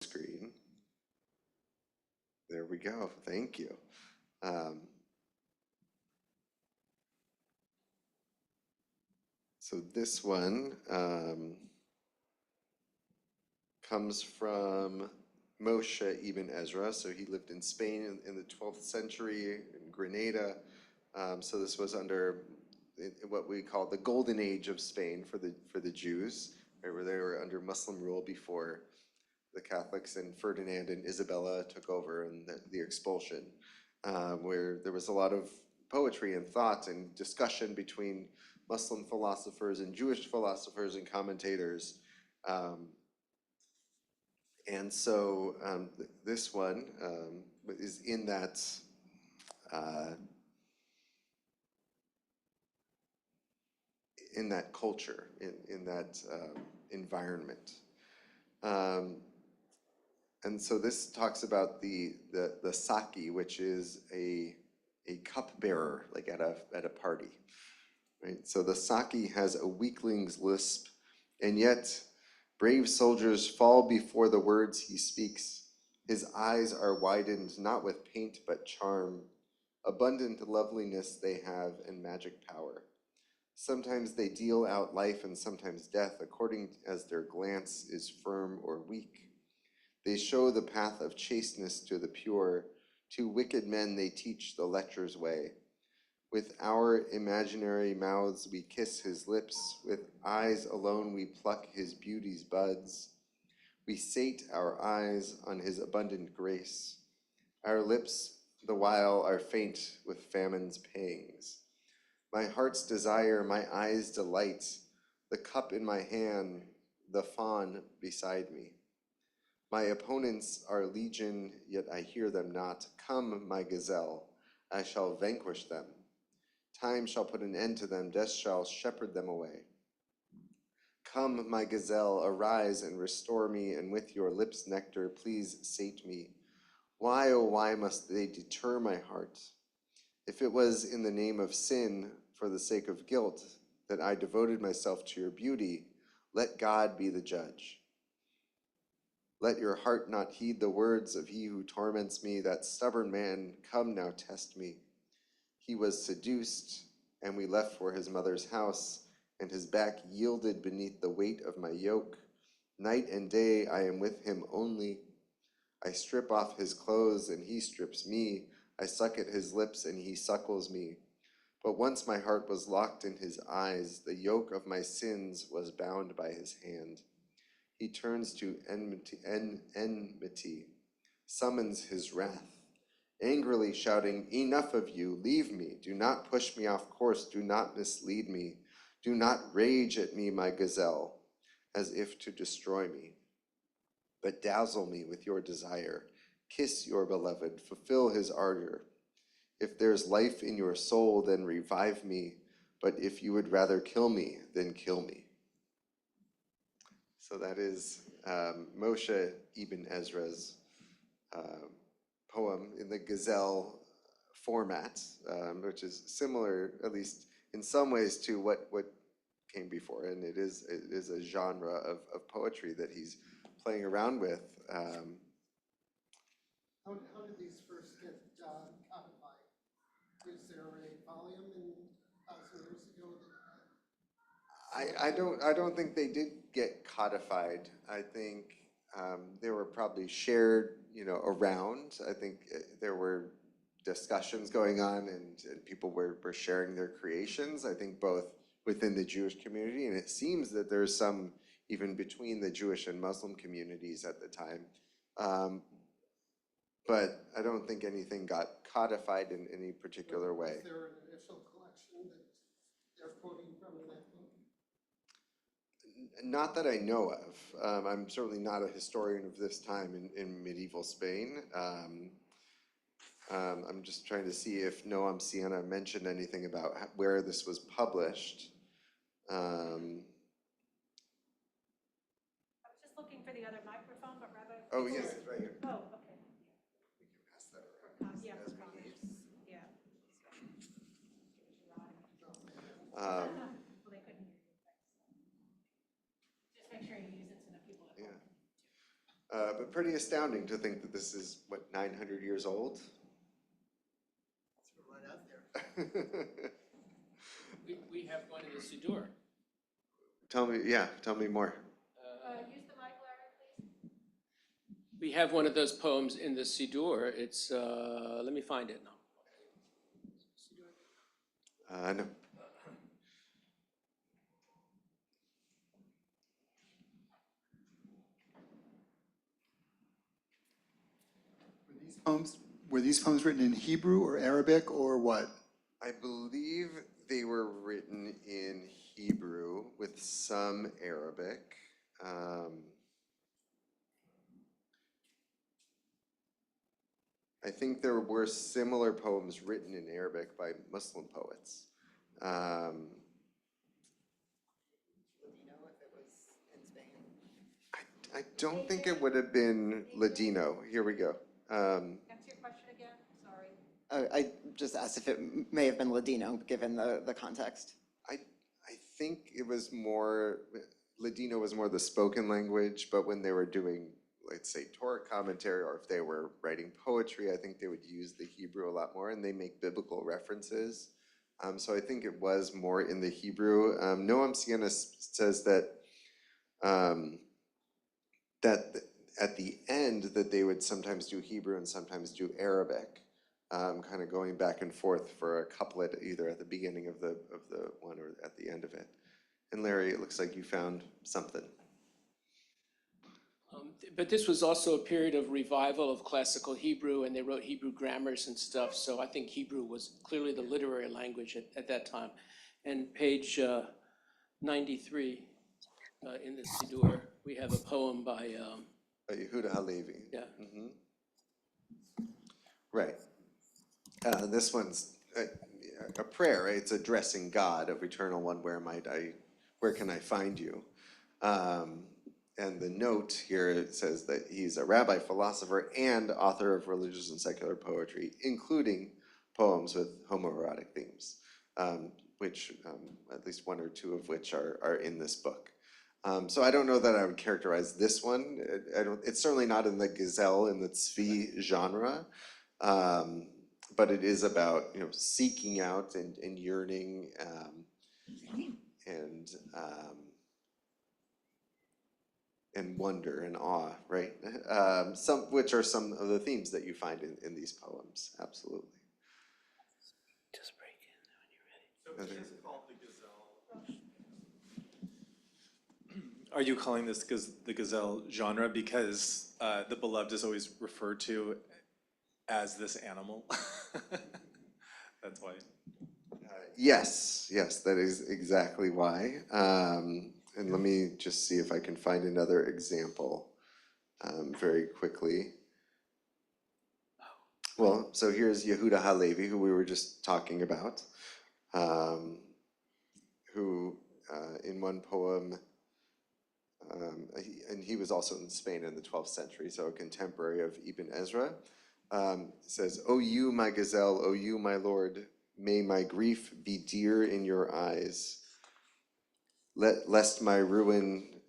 Screen. There we go. Thank you. Um, so this one comes from Moshe ibn Ezra. So he lived in Spain in the 12th century in Granada. So this was under what we call the golden age of Spain for the Jews, right, where they were under Muslim rule before the Catholics and Ferdinand and Isabella took over and the expulsion, where there was a lot of poetry and thought and discussion between Muslim philosophers and Jewish philosophers and commentators. And so this one is uh, in that culture, in that environment. Um, and so this talks about the saki, which is a cupbearer, like at a party, right? So the saki has a weakling's lisp, and yet brave soldiers fall before the words he speaks. His eyes are widened not with paint but charm. Abundant loveliness they have and magic power. Sometimes they deal out life and sometimes death, according as their glance is firm or weak. They show the path of chasteness to the pure. To wicked men they teach the lecher's way. With our imaginary mouths we kiss his lips. With eyes alone we pluck his beauty's buds. We sate our eyes on his abundant grace. Our lips the while are faint with famine's pangs. My heart's desire, my eyes' delight, the cup in my hand, the fawn beside me. My opponents are legion, yet I hear them not. Come, my gazelle, I shall vanquish them. Time shall put an end to them, death shall shepherd them away. Come, my gazelle, arise and restore me, and with your lips' nectar, please sate me. Why, oh, why must they deter my heart? If it was in the name of sin, for the sake of guilt, that I devoted myself to your beauty, let God be the judge. Let your heart not heed the words of he who torments me, that stubborn man, come now test me. He was seduced, and we left for his mother's house, and his back yielded beneath the weight of my yoke. Night and day I am with him only. I strip off his clothes, and he strips me. I suck at his lips, and he suckles me. But once my heart was locked in his eyes, the yoke of my sins was bound by his hand. He turns to enmity, summons his wrath, angrily shouting, enough of you, leave me, do not push me off course, do not mislead me, do not rage at me, my gazelle, as if to destroy me, but dazzle me with your desire, kiss your beloved, fulfill his ardor. If there's life in your soul, then revive me, but if you would rather kill me, then kill me. So that is Moshe ibn Ezra's poem in the gazelle format, which is similar, at least in some ways, to what came before. And it is a genre of poetry that he's playing around with. How did these first get codified? Is there a volume in 1,000 years ago that I don't think they did get codified. I think they were probably shared, around. I think there were discussions going on, and people were sharing their creations. I think both within the Jewish community, and it seems that there's some even between the Jewish and Muslim communities at the time. Um, but I don't think anything got codified in any particular way. is there an initial collection that they're quoting from in that book? Not that I know of. I'm certainly not a historian of this time in medieval Spain. I'm just trying to see if Noam Sienna mentioned anything about where this was published. I was just looking for the other microphone, but Rabbi. Oh, yes, it's right here. Oh, okay. We can pass that around Yeah, as for we need. comments. Yeah. Um, Well, they couldn't hear you. Just make sure you use it so that people at home Yeah. can But pretty astounding to think that this is, what, 900 years old? Throw it out there. We have one in the Siddur. Tell me more. Use the mic, Larry, please. We have one of those poems in the Siddur. It's, let me find it now. No. Were these poems written in Hebrew or Arabic or what? I believe they were written in Hebrew with some Arabic. I think there were similar poems written in Arabic by Muslim poets. Ladino, if it was in Spain. I don't think it would have been Ladino. Here we go. Answer your question again, sorry. I just asked if it may have been Ladino, given the context. I think it was more, Ladino was more the spoken language, but when they were doing, let's say, Torah commentary, or if they were writing poetry, I think they would use the Hebrew a lot more, and they make biblical references. So I think it was more in the Hebrew. Noam Sienna says that that at the end that they would sometimes do Hebrew and sometimes do Arabic, kind of going back and forth for a couplet either at the beginning of the one or at the end of it. And Larry, it looks like you found something. But this was also a period of revival of classical Hebrew, and they wrote Hebrew grammars and stuff. So I think Hebrew was clearly the literary language at that time. And page 93 in the Siddur, we have a poem by Yehuda Halevi. Yeah. Mm-hmm. Right. This one's a prayer, right? It's addressing God of eternal one, where can I find you? And the note here says that he's a rabbi, philosopher, and author of religious and secular poetry, including poems with homoerotic themes, which at least one or two of which are in this book. So I don't know that I would characterize this one. It's certainly not in the gazelle, in the tzvi genre, but it is about seeking out and yearning and wonder and awe, right? Which are some of the themes that you find in these poems, absolutely. Just break in when you're ready. So it is called the gazelle. Are you calling this the gazelle genre because the beloved is always referred to as this animal? That's why. Yes, that is exactly why. And let me just see if I can find another example very quickly. Well, so here's Yehuda Halevi, who we were just talking about, who in one poem, and he was also in Spain in the 12th century, so a contemporary of Ibn Ezra, says, "O you, my gazelle, O you, my lord, may my grief be dear in your eyes. Lest my ruin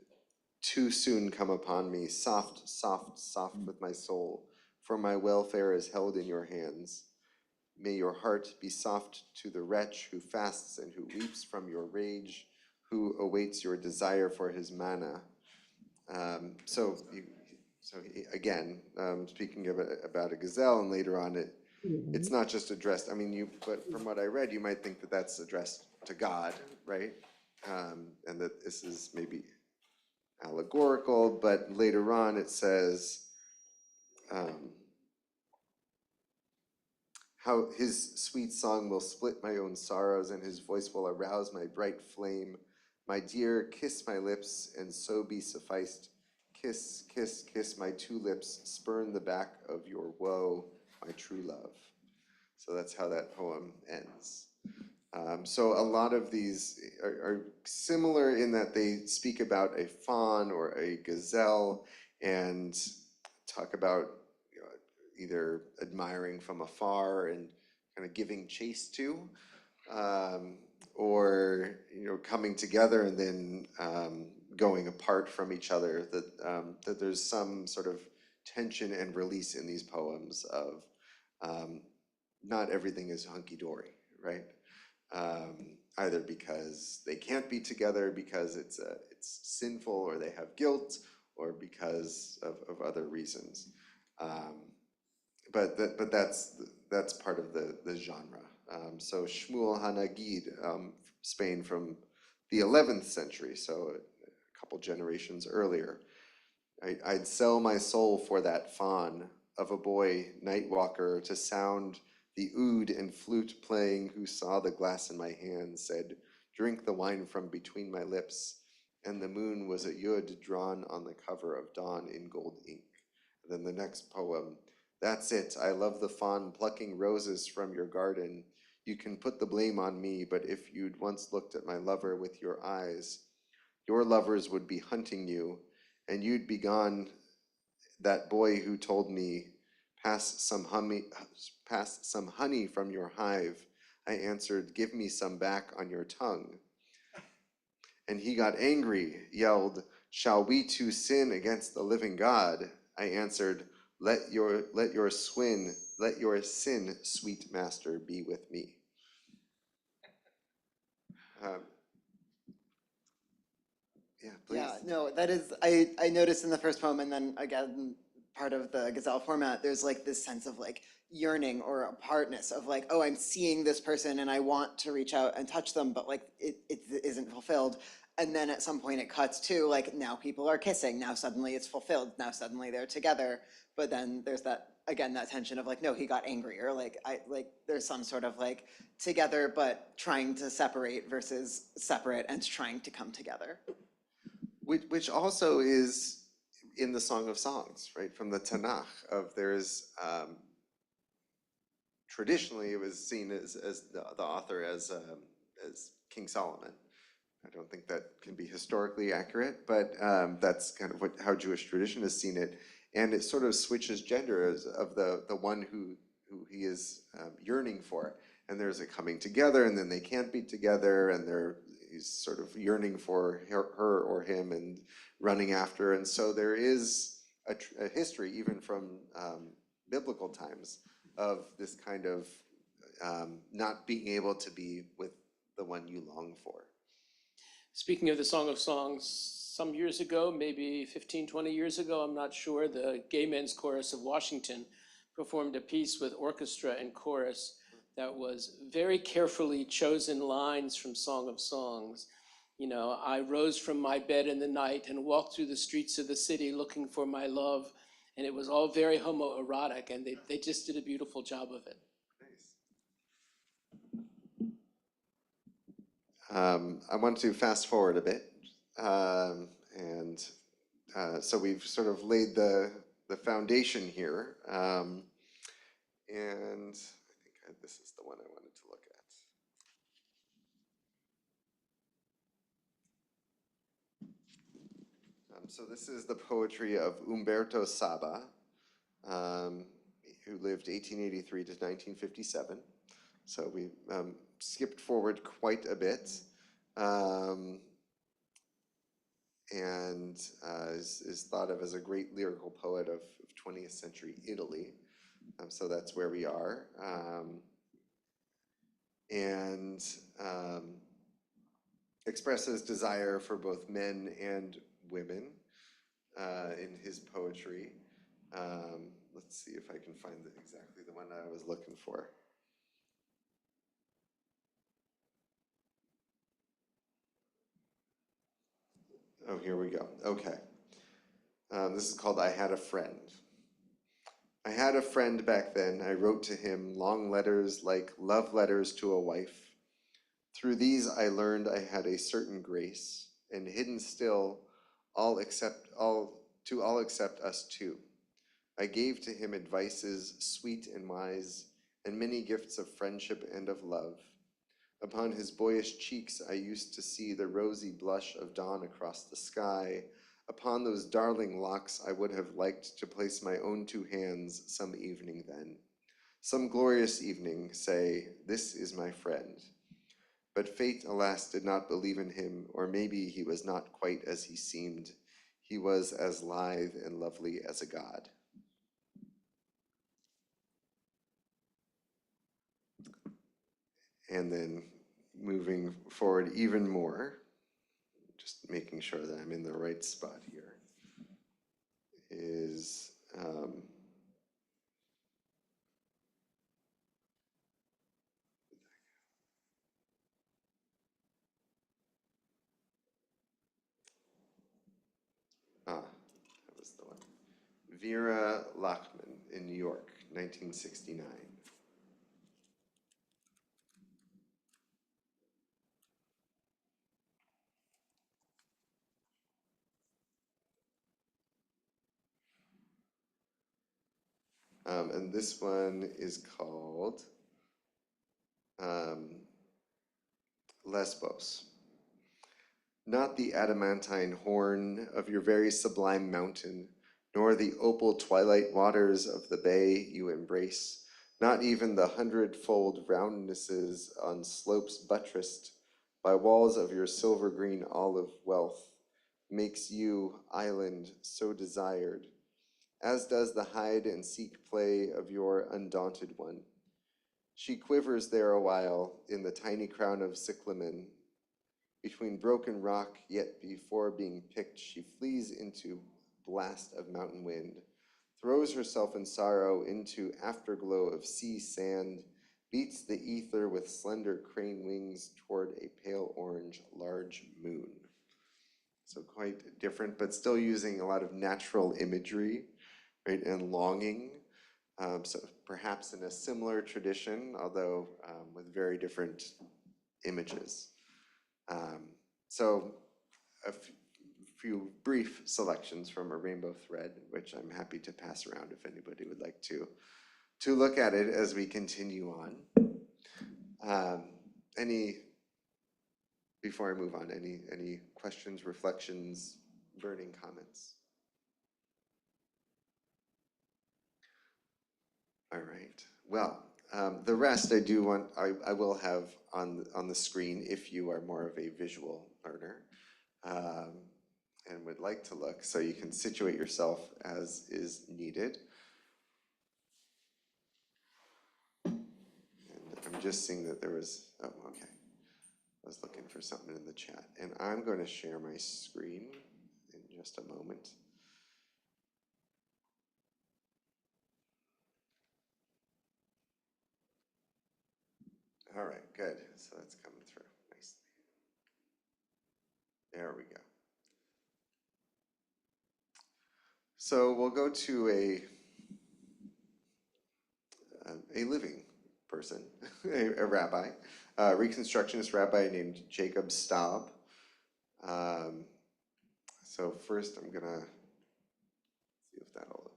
too soon come upon me, soft, soft, soft with my soul, for my welfare is held in your hands. May your heart be soft to the wretch who fasts and who weeps from your rage, who awaits your desire for his manna." So again, speaking about a gazelle, and later on it's not just addressed, but from what I read, you might think that that's addressed to God, right? And that this is maybe allegorical, but later on it says how his sweet song will split my own sorrows, and his voice will arouse my bright flame. My dear, kiss my lips, and so be sufficed. Kiss, kiss, kiss my two lips, spurn the back of your woe, my true love. So that's how that poem ends. So a lot of these are similar in that they speak about a fawn or a gazelle and talk about either admiring from afar and kind of giving chase to, or coming together and then going apart from each other, that there's some sort of tension and release in these poems of not everything is hunky-dory, right? Either because they can't be together, because it's sinful, or they have guilt, or because of other reasons. But that's part of the genre. So Shmuel Hanagid, Spain from the 11th century, so a couple generations earlier. I'd sell my soul for that fawn of a boy night walker to sound the oud and flute playing, who saw the glass in my hand, said, drink the wine from between my lips, and the moon was a yud drawn on the cover of dawn in gold ink. And then the next poem, that's it, I love the fawn plucking roses from your garden. You can put the blame on me, but if you'd once looked at my lover with your eyes, your lovers would be hunting you, and you'd be gone, that boy who told me, pass some honey from your hive. I answered, give me some back on your tongue. And he got angry, yelled, shall we too sin against the living God? I answered, let your sin, sweet master, be with me. Yeah, please. Yeah, no, that is, I noticed in the first poem, and then again, part of the Gazelle format, there's like this sense of like yearning or apartness of like, oh, I'm seeing this person and I want to reach out and touch them, but like it isn't fulfilled. And then at some point it cuts to like, now people are kissing, now suddenly it's fulfilled, now suddenly they're together. But then there's that, again, that tension of like, no, he got angry, or like, there's some sort of like together but trying to separate versus separate and trying to come together. Which also is in the Song of Songs, right, from the Tanakh. There's traditionally it was seen as the author as King Solomon. I don't think that can be historically accurate, but that's kind of how Jewish tradition has seen it, and it sort of switches gender of the one who he is yearning for, and there's a coming together, and then they can't be together, and he's sort of yearning for her or him and running after. And so there is a history, even from biblical times, of this kind of not being able to be with the one you long for. Speaking of the Song of Songs, some years ago, maybe 15, 20 years ago, I'm not sure, the Gay Men's Chorus of Washington performed a piece with orchestra and chorus that was very carefully chosen lines from Song of Songs. You know, I rose from my bed in the night and walked through the streets of the city looking for my love. And it was all very homoerotic, and they just did a beautiful job of it. Nice. I want to fast forward a bit. So we've sort of laid the foundation here. And I think this is the one I wanted to look at. So this is the poetry of Umberto Saba, who lived 1883 to 1957. So we skipped forward quite a bit. And is thought of as a great lyrical poet of 20th century Italy. So that's where we are. And expresses desire for both men and women in his poetry. Let's see if I can find exactly the one I was looking for. Oh, here we go. Okay. This is called I Had a Friend. I had a friend back then. I wrote to him long letters like love letters to a wife. Through these I learned I had a certain grace, and hidden still all except us two. I gave to him advices sweet and wise, and many gifts of friendship and of love. Upon his boyish cheeks I used to see the rosy blush of dawn across the sky. Upon those darling locks I would have liked to place my own two hands some evening then. Some glorious evening, say, this is my friend. But fate, alas, did not believe in him, or maybe he was not quite as he seemed. He was as lithe and lovely as a god. And then moving forward even more, just making sure that I'm in the right spot here, is that was the one. Vera Lachman in New York, 1969. And this one is called Lesbos. Not the adamantine horn of your very sublime mountain, nor the opal twilight waters of the bay you embrace, not even the 100-fold roundnesses on slopes buttressed by walls of your silver-green olive wealth, makes you, island, so desired, as does the hide-and-seek play of your undaunted one. She quivers there a while in the tiny crown of cyclamen. Between broken rock, yet before being picked, she flees into blast of mountain wind, throws herself in sorrow into afterglow of sea sand, beats the ether with slender crane wings toward a pale orange large moon. So quite different, but still using a lot of natural imagery, right, and longing. So perhaps in a similar tradition, although with very different images. So a few brief selections from A Rainbow Thread, which I'm happy to pass around if anybody would like to look at it as we continue on. Before I move on, any questions, reflections, burning comments? All right. Well, the rest I will have on the screen if you are more of a visual learner and would like to look, so you can situate yourself as is needed. And I'm just seeing that there was, oh, okay. I was looking for something in the chat, and I'm going to share my screen in just a moment. All right, good. So that's coming through nicely. There we go. So we'll go to a living person, a rabbi, a Reconstructionist rabbi named Jacob Staub. So first I'm gonna see if that'll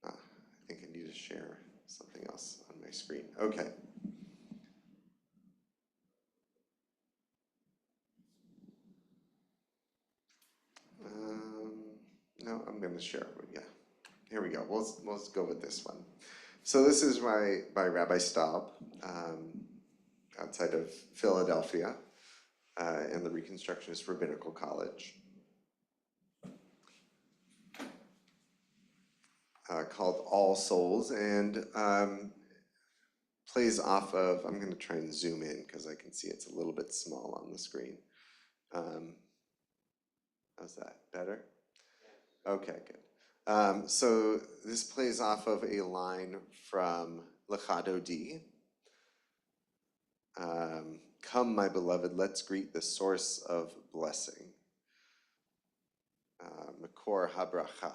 open. I think I need to share something else on my screen. Okay. No, I'm going to share. Yeah, here we go. We'll go with this one. So this is by Rabbi Staub, outside of Philadelphia, in the Reconstructionist Rabbinical College, called All Souls, and plays off of. I'm going to try and zoom in because I can see it's a little bit small on the screen. How's that? Better? Okay, good. So this plays off of a line from Lechado D. Come, my beloved, let's greet the source of blessing. Makor habracha,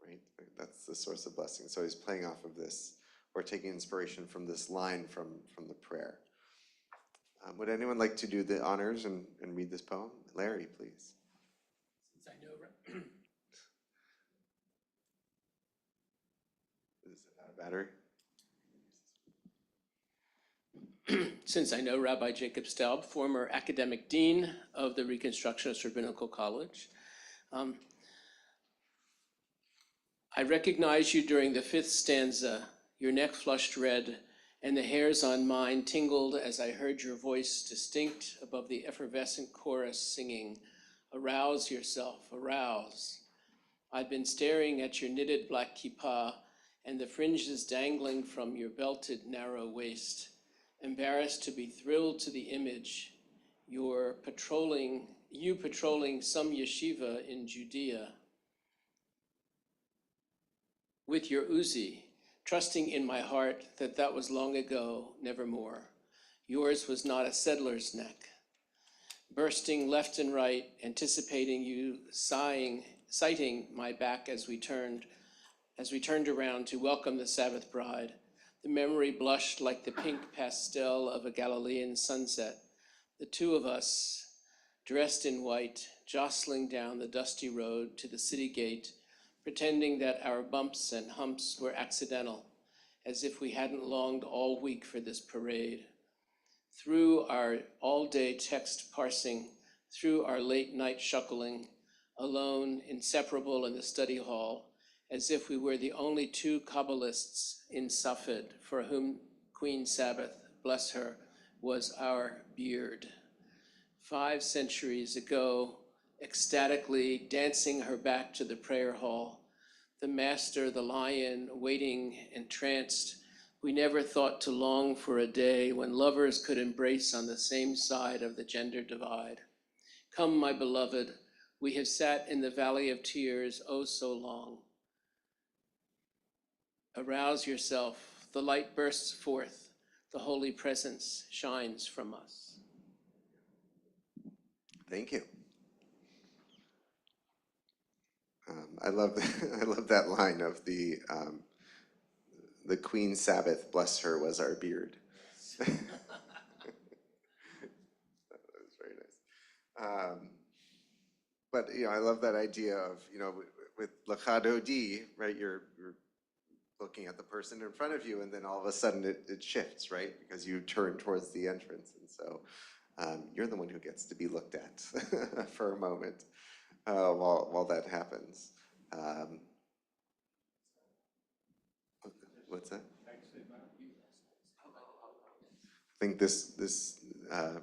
right? That's the source of blessing. So he's playing off of this, or taking inspiration from this line from the prayer. Would anyone like to do the honors and read this poem? Larry, please. Since I know, Is it out of battery? since I know Rabbi Jacob Staub, former academic dean of the Reconstructionist Rabbinical College, I recognize you during the fifth stanza. your neck flushed red, and the hairs on mine tingled as I heard your voice distinct above the effervescent chorus singing, "Arouse yourself, arouse." I'd been staring at your knitted black kippah and the fringes dangling from your belted narrow waist, embarrassed to be thrilled to the image, you patrolling some yeshiva in Judea with your Uzi, trusting in my heart that that was long ago, nevermore. Yours was not a settler's neck, bursting left and right, anticipating you sighting my back as we turned around to welcome the Sabbath bride. The memory blushed like the pink pastel of a Galilean sunset. The two of us, dressed in white, jostling down the dusty road to the city gate, pretending that our bumps and humps were accidental, as if we hadn't longed all week for this parade. Through our all-day text parsing, through our late-night shuckling, alone, inseparable in the study hall, as if we were the only two Kabbalists in Safed for whom Queen Sabbath, bless her, was our beard. 5 centuries ago, ecstatically dancing her back to the prayer hall, the master, the lion, waiting entranced, we never thought to long for a day when lovers could embrace on the same side of the gender divide. Come, my beloved, we have sat in the valley of tears oh so long. Arouse yourself, the light bursts forth, the holy presence shines from us. Thank you. I love that line of the Queen Sabbath, bless her, was our beard. That was very nice. But I love that idea of with Lachadodi, right? You're looking at the person in front of you, and then all of a sudden it shifts, right? Because you turn towards the entrance, and so you're the one who gets to be looked at for a moment while that happens. What's that? I think this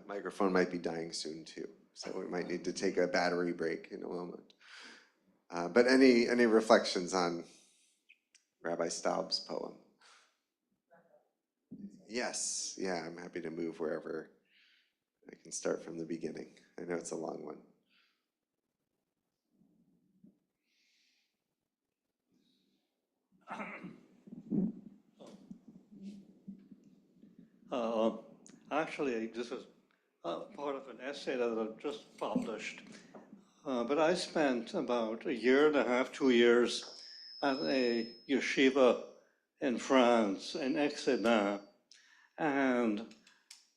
microphone might be dying soon too, so we might need to take a battery break in a moment. But any reflections on Rabbi Staub's poem? Yes, yeah, I'm happy to move wherever. I can start from the beginning. I know it's a long one. Actually, this is part of an essay that I've just published. But I spent about a year and a half, 2 years at a yeshiva in France, in Exeter. And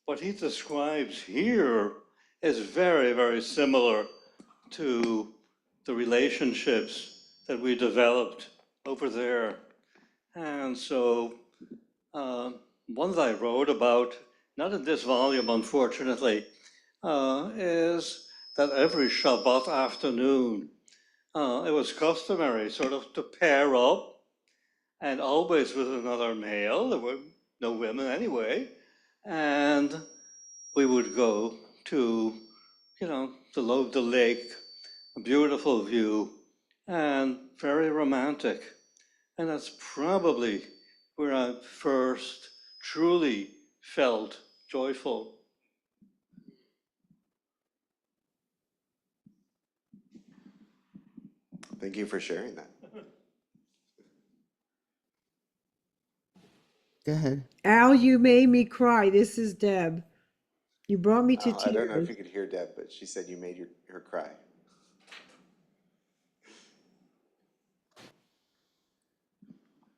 what he describes here is very, very similar to the relationships that we developed over there. And so one that I wrote about, not in this volume, unfortunately, is that every Shabbat afternoon, it was customary sort of to pair up, and always with another male. There were no women anyway. And we would go to, the lake, a beautiful view, and very romantic. And that's probably where I first truly felt joyful. Thank you for sharing that. Go ahead. Al, you made me cry. This is Deb. You brought me to Oh, I don't know if tears. you could hear Deb, but she said you made her cry.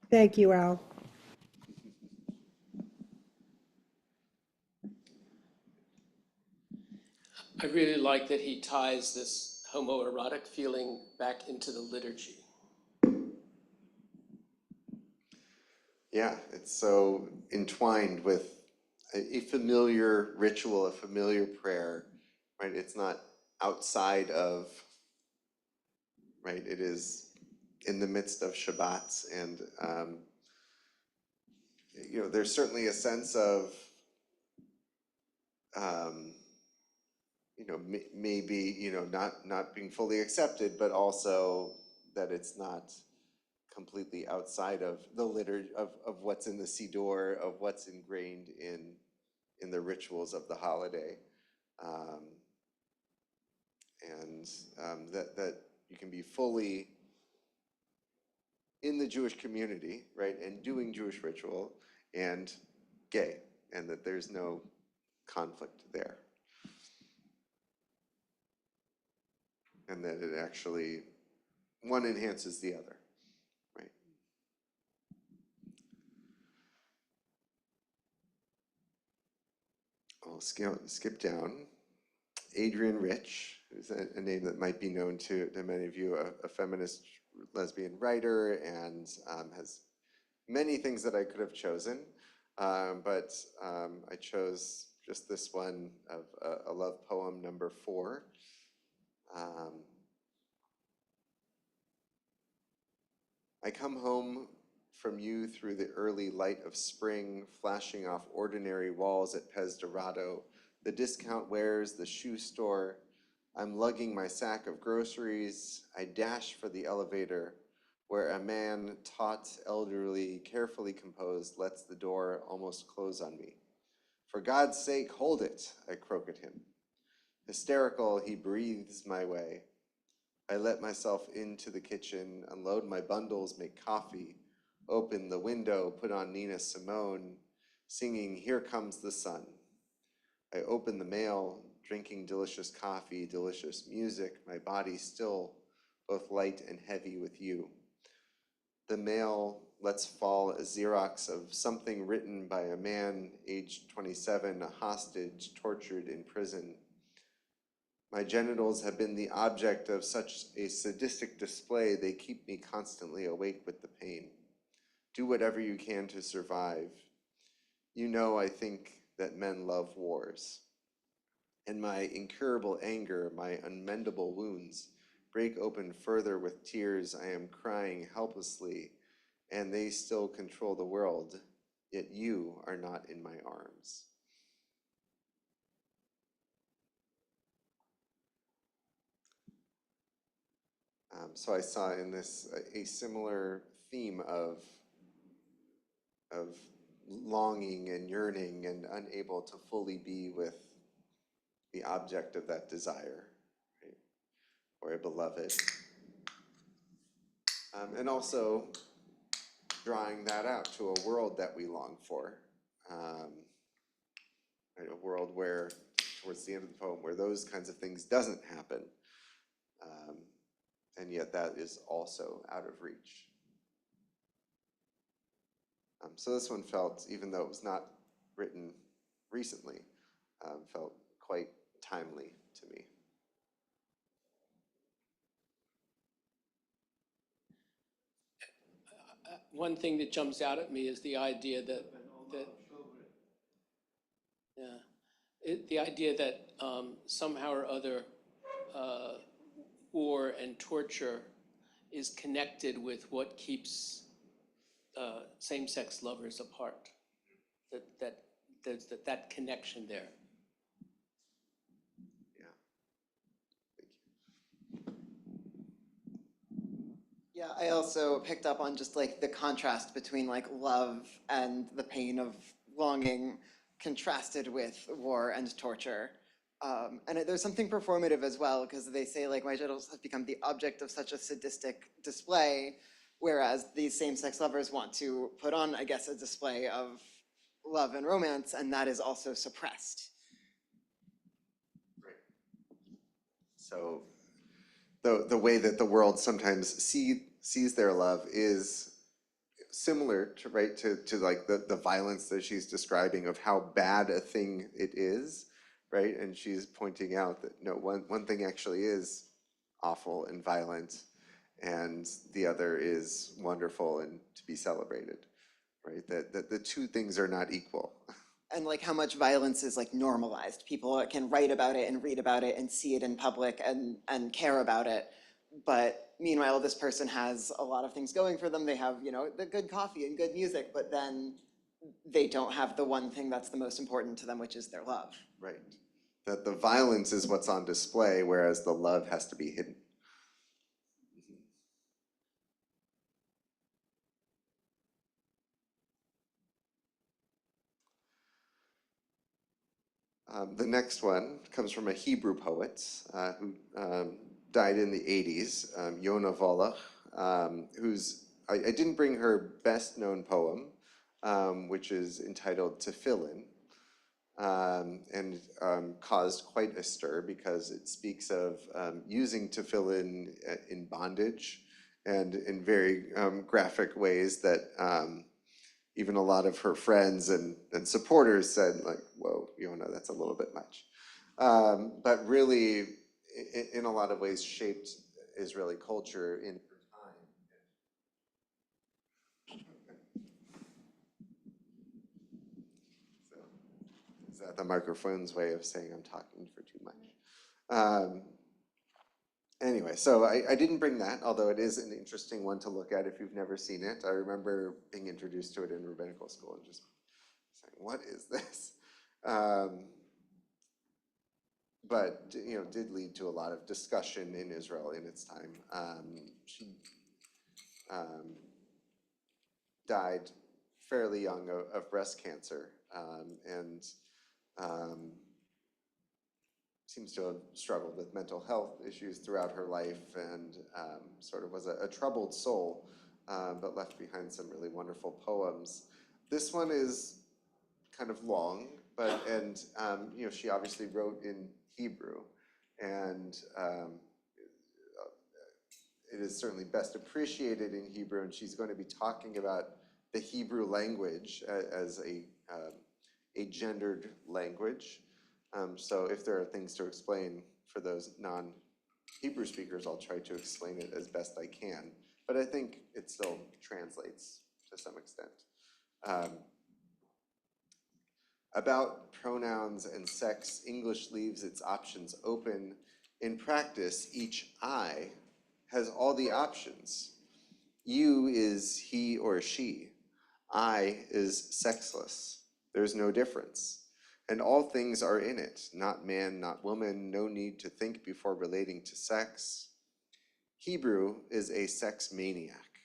Thank you, Al. I really like that he ties this homoerotic feeling back into the liturgy. Yeah, it's so entwined with a familiar ritual, a familiar prayer, right? It's not outside of, right? It is in the midst of Shabbats, and there's certainly a sense of, um, maybe, not being fully accepted, but also that it's not completely outside of the liturgy of what's in the Siddur, of what's ingrained in the rituals of the holiday. And that you can be fully in the Jewish community, right, and doing Jewish ritual and gay, and that there's no conflict there. And that it actually, one enhances the other, right? I'll skip down. Adrienne Rich, who's a name that might be known to many of you, a feminist lesbian writer, and has many things that I could have chosen, but I chose just this one of a love poem, number 4. I come home from you through the early light of spring, flashing off ordinary walls at Pez Dorado, the discount wares, the shoe store. I'm lugging my sack of groceries. I dash for the elevator, where a man, taut, elderly, carefully composed, lets the door almost close on me. For God's sake, hold it, I croak at him. Hysterical, he breathes my way. I let myself into the kitchen, unload my bundles, make coffee, open the window, put on Nina Simone, singing Here Comes the Sun. I open the mail, drinking delicious coffee, delicious music, my body still, both light and heavy with you. The mail lets fall a Xerox of something written by a man, aged 27, a hostage, tortured in prison. My genitals have been the object of such a sadistic display, they keep me constantly awake with the pain. Do whatever you can to survive. You know, I think that men love wars. And my incurable anger, my unmendable wounds, break open further with tears. I am crying helplessly, and they still control the world, yet you are not in my arms. So I saw in this a similar theme of longing and yearning and unable to fully be with the object of that desire, right? Or a beloved. And also drawing that out to a world that we long for, right? A world where, towards the end of the poem, where those kinds of things doesn't happen. And yet that is also out of reach. So this one felt, even though it was not written recently, felt quite timely to me. One thing that jumps out at me is the idea that the idea that somehow or other war and torture is connected with what keeps same-sex lovers apart. That there's that connection there. Yeah. Thank you. Yeah, I also picked up on just like the contrast between like love and the pain of longing contrasted with war and torture. There's something performative as well, because they say like my genitals have become the object of such a sadistic display, whereas these same-sex lovers want to put on, I guess, a display of love and romance, and that is also suppressed. Right. So the way that the world sometimes sees their love is similar to, right, to like the violence that she's describing of how bad a thing it is, right? And she's pointing out that no, one thing actually is awful and violent, and the other is wonderful and to be celebrated, right? That the two things are not equal. And like how much violence is like normalized. People can write about it and read about it and see it in public and care about it. But meanwhile, this person has a lot of things going for them. They have, the good coffee and good music, but then they don't have the one thing that's the most important to them, which is their love. Right. That the violence is what's on display, whereas the love has to be hidden. The next one comes from a Hebrew poet who died in the 80s, Yonah Wallach, I didn't bring her best known poem, which is entitled Tefillin, and caused quite a stir because it speaks of using tefillin in bondage and in very graphic ways that even a lot of her friends and supporters said, like, whoa, Yonah, that's a little bit much. But really, in a lot of ways, shaped Israeli culture in her time. So, is that the microphone's way of saying I'm talking for too much? Anyway, so I didn't bring that, although it is an interesting one to look at if you've never seen it. I remember being introduced to it in rabbinical school and just saying, what is this? But did lead to a lot of discussion in Israel in its time. She died fairly young of breast cancer, and seems to have struggled with mental health issues throughout her life, and sort of was a troubled soul, but left behind some really wonderful poems. This one is kind of long, and she obviously wrote in Hebrew, and it is certainly best appreciated in Hebrew, and she's going to be talking about the Hebrew language as a gendered language. So if there are things to explain for those non-Hebrew speakers, I'll try to explain it as best I can. But I think it still translates to some extent. About pronouns and sex, English leaves its options open. In practice, each I has all the options. You is he or she. I is sexless. There's no difference. And all things are in it, not man, not woman, no need to think before relating to sex. Hebrew is a sex maniac.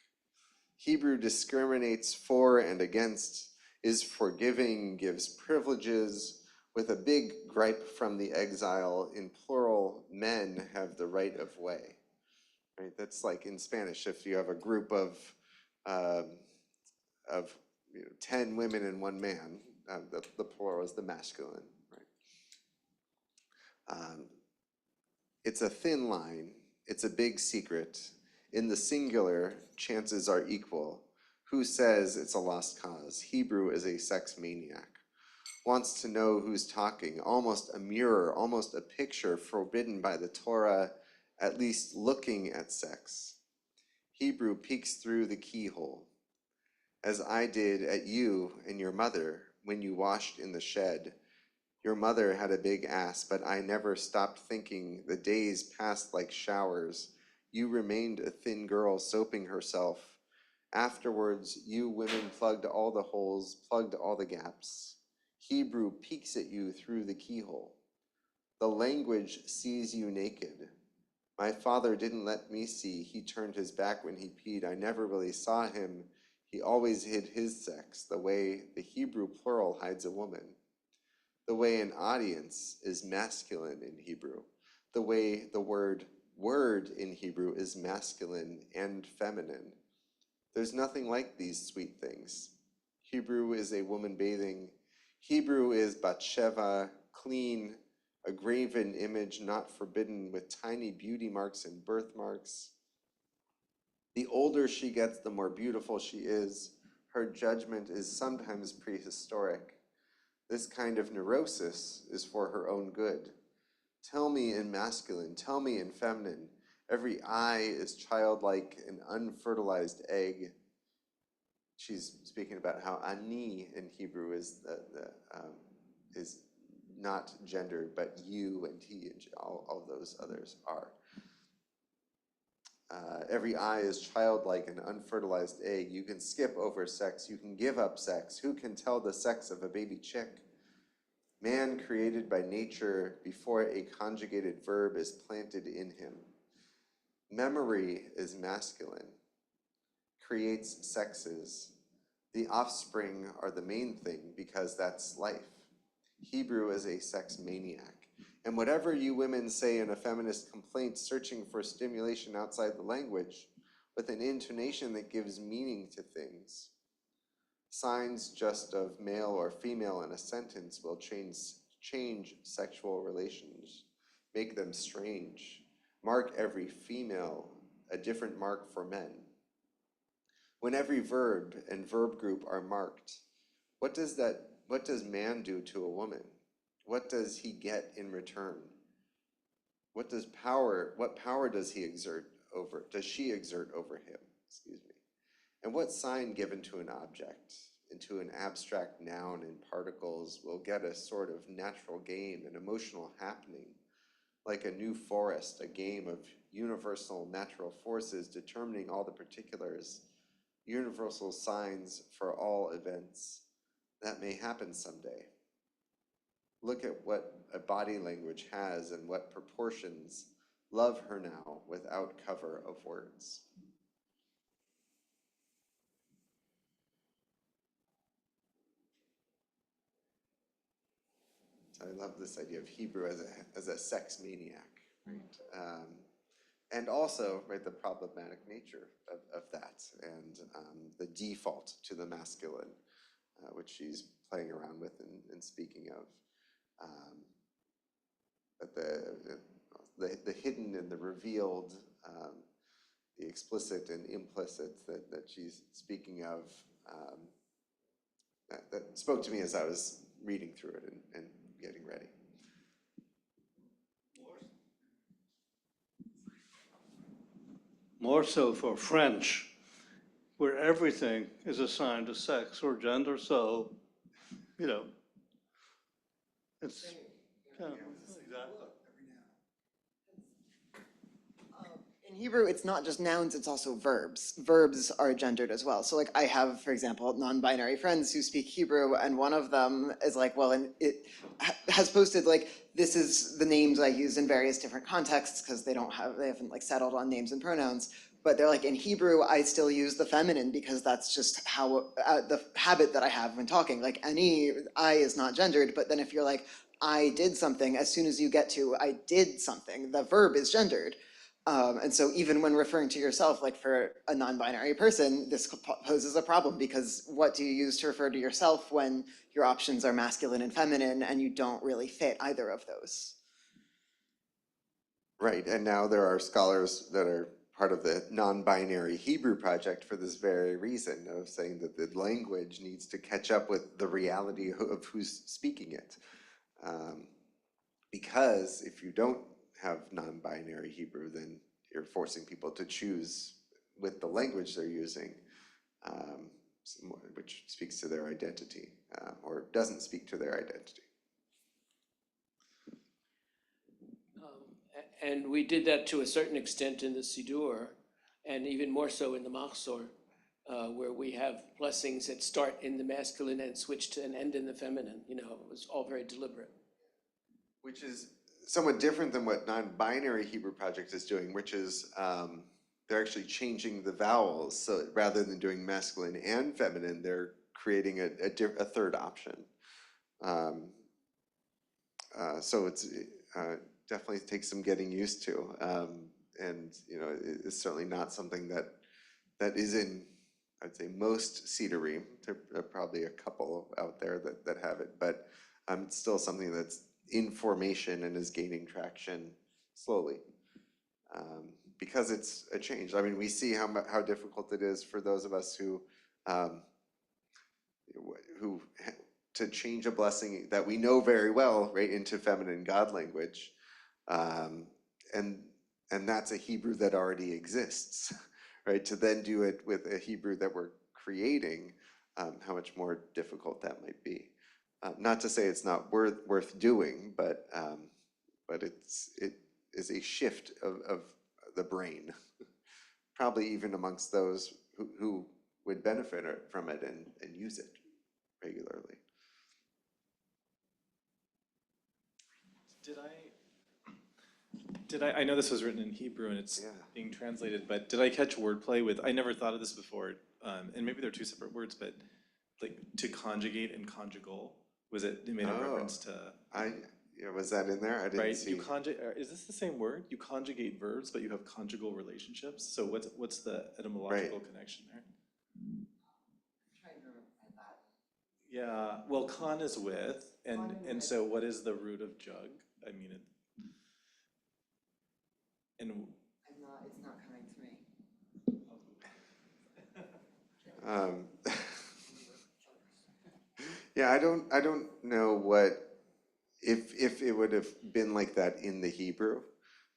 Hebrew discriminates for and against, is forgiving, gives privileges, with a big gripe from the exile. In plural, men have the right of way. Right? That's like in Spanish, if you have a group of 10 women and one man, the plural is the masculine. Right? It's a thin line. It's a big secret. In the singular, chances are equal. Who says it's a lost cause? Hebrew is a sex maniac. Wants to know who's talking. Almost a mirror, almost a picture forbidden by the Torah, at least looking at sex. Hebrew peeks through the keyhole, as I did at you and your mother when you washed in the shed. Your mother had a big ass, but I never stopped thinking. The days passed like showers. You remained a thin girl soaping herself. Afterwards, you women plugged all the holes, plugged all the gaps. Hebrew peeks at you through the keyhole. The language sees you naked. My father didn't let me see. He turned his back when he peed. I never really saw him. He always hid his sex, the way the Hebrew plural hides a woman. The way an audience is masculine in Hebrew. The way the word in Hebrew is masculine and feminine. There's nothing like these sweet things. Hebrew is a woman bathing. Hebrew is Batsheva, clean, a graven image not forbidden with tiny beauty marks and birthmarks. The older she gets, the more beautiful she is. Her judgment is sometimes prehistoric. This kind of neurosis is for her own good. Tell me in masculine, tell me in feminine. Every I is childlike, an unfertilized egg. She's speaking about how ani in Hebrew is is not gendered, but you and he and all those others are. Every eye is childlike and unfertilized egg. You can skip over sex. You can give up sex. Who can tell the sex of a baby chick? Man created by nature before a conjugated verb is planted in him. Memory is masculine, creates sexes. The offspring are the main thing because that's life. Hebrew is a sex maniac. And whatever you women say in a feminist complaint searching for stimulation outside the language, with an intonation that gives meaning to things, signs just of male or female in a sentence will change sexual relations, make them strange, mark every female a different mark for men. When every verb and verb group are marked, what does man do to a woman? What does he get in return? What power does she exert over him? Excuse me. And what sign given to an object, into an abstract noun in particles, will get a sort of natural game, an emotional happening, like a new forest, a game of universal natural forces determining all the particulars, universal signs for all events that may happen someday. Look at what a body language has and what proportions. Love her now without cover of words. So I love this idea of Hebrew as a sex maniac, right? And also, right, the problematic nature of that and the default to the masculine, which she's playing around with and speaking of. But the hidden and the revealed, the explicit and implicit that she's speaking of, that spoke to me as I was reading through it and getting ready. More so for French, where everything is assigned to sex or gender, so, it's, yeah, exactly. In Hebrew, it's not just nouns, it's also verbs. Verbs are gendered as well. So like I have, for example, non-binary friends who speak Hebrew, and one of them is like, well, and it has posted like, this is the names I use in various different contexts because they haven't like settled on names and pronouns. But they're like, in Hebrew, I still use the feminine because that's just how, the habit that I have when talking. Like any, I is not gendered, but then if you're like, I did something, as soon as you get to I did something, the verb is gendered. And so even when referring to yourself, like for a non-binary person, this poses a problem because what do you use to refer to yourself when your options are masculine and feminine and you don't really fit either of those? Right, and now there are scholars that are part of the non-binary Hebrew project for this very reason of saying that the language needs to catch up with the reality of who's speaking it. Because if you don't have non-binary Hebrew, then you're forcing people to choose with the language they're using, which speaks to their identity or doesn't speak to their identity. And we did that to a certain extent in the Siddur, and even more so in the Machzor, where we have blessings that start in the masculine and switch to and end in the feminine. It was all very deliberate. Which is somewhat different than what non-binary Hebrew Project is doing, which is they're actually changing the vowels. So rather than doing masculine and feminine, they're creating a third option. So it's definitely takes some getting used to, and it's certainly not something that is in, I'd say, most Sederim. There are probably a couple out there that have it, but it's still something that's in formation and is gaining traction slowly, because it's a change. I mean, we see how difficult it is for those of us who to change a blessing that we know very well, right, into feminine God language, and that's a Hebrew that already exists, right? To then do it with a Hebrew that we're creating, how much more difficult that might be. Not to say it's not worth doing, but it is a shift of the brain probably even amongst those who would benefit from it and use it regularly. I know this was written in Hebrew and it's Yeah. being translated, but did I catch wordplay with, I never thought of this before, and maybe they're two separate words, but like to conjugate and conjugal, was it made a reference to, Yeah, was that in there? I didn't right? see. You conjugate, is this the same word? You conjugate verbs, but you have conjugal relationships? So what's the etymological connection there? Trying to remember that. Yeah, well, con is with, and so what is the root of jug? I mean, and It's not coming to me. Yeah, I don't know what, if it would have been like that in the Hebrew,